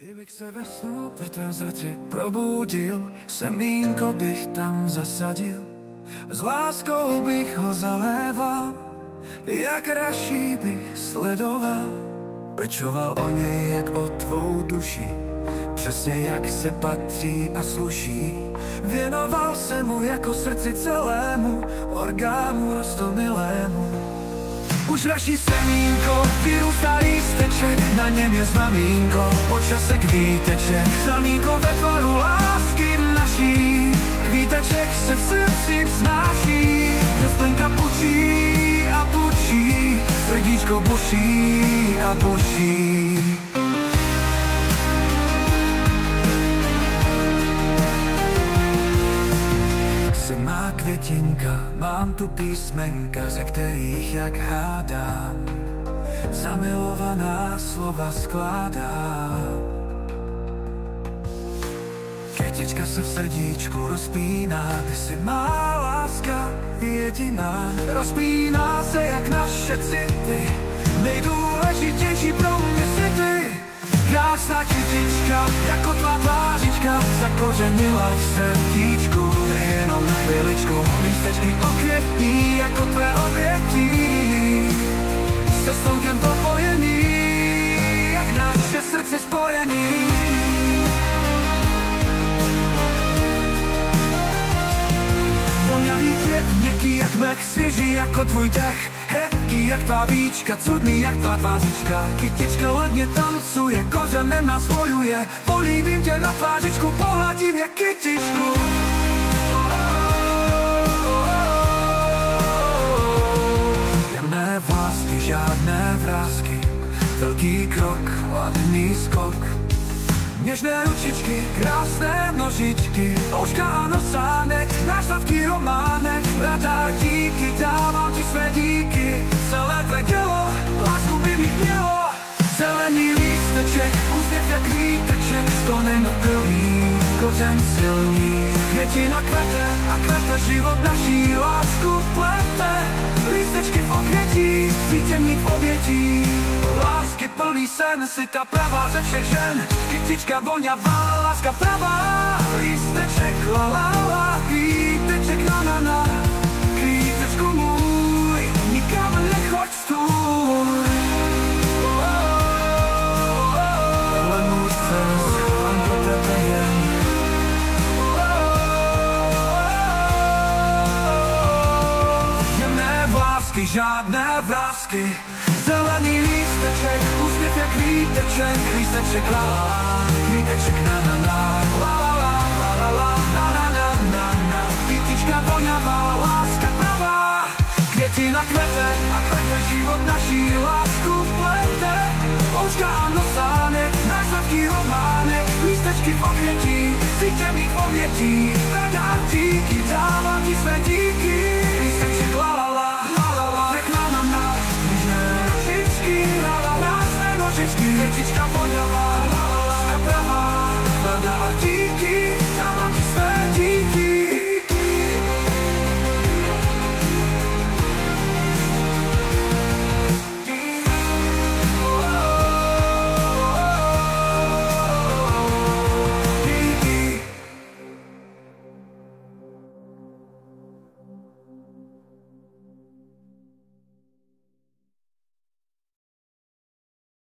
Kdybych se ve snu Petr zřetě probudil, semínko bych tam zasadil, s láskou bych ho zaléval, jak raší bych sledoval. Pečoval o něj jak o tvou duši, přesně jak se patří a sluší. Věnoval se mu jako srdci celému, orgánu roztomilému. Už raší semínko, vyrůstá lísteček, na něm je znamínko, po čase kvíteček. Znamínko ve tvaru lásky naší, kvíteček se v srdci vznáší. Kreslenka pučí a pučí, srdíčko buší a buší. Jsi má květinka, mám tu písmenka, ze kterých jak hádám, zamilovaná slova skládám. Květička se v srdíčku rozpíná, ty jsi má láska jediná. Rozpíná se jak naše city, nejdůležitější pro mě jsi ty. Krásná kytička, jako tvá tvářička, zakořenila v srdíčku, nejenom na chviličku. Lístečky okvětní, jako tvé obětí, se slunkem propojený, jak naše srdce spojený. Voňavý květ, měkký jak mech, svěží jako tvůj dech, hebký jak tvá víčka, cudný jak tvá tvářička. Kytička ledně tancuje, kořenem nás spojuje, políbím tě na tvářičku, pohladím jak kytičku. Jemné vlásky, žádné vrásky, velký krok, ladný skok. Něžné ručičky, krásné nožičky, ouška a nosánek, náš sladký románek. Bratá, díky, dávám ti své díky, celé tvé tělo, lásku by mi mělo. Zelený lísteček, úsměv jak víteček, sklonen opilý, kořen silný. Květina kvete a kvete, život naší lásku plete. Lístečky v okvětí, vítěmník v obětí, lásky plný sen, si ta pravá ze všech žen. Kytička voňavá, láska pravá, lísteček la la la, kvíteček na na na. Kvítečku můj, nikam nechoď stůj. Tohle můj sen, mám pro tebe jen. Jemné vlásky, žádné vrásky, zelený lísteček, úsměv jak víteček. Lísteček la la la, kvíteček na na na, la la la la la la na na na na. Kytička voňavá, láska pravá, květina kvete a kvete, život naší lásku plete. Ouška a nosánek, náš sladký románek. Lístečky v okvětí, vítěmník v obětí, bratá, díky, dávám ti své díky. Lísteček la la la, la la la, nech na na na. La la la, své nožičky, kytička voňavá, la la la, láska pravá, bratá, díky.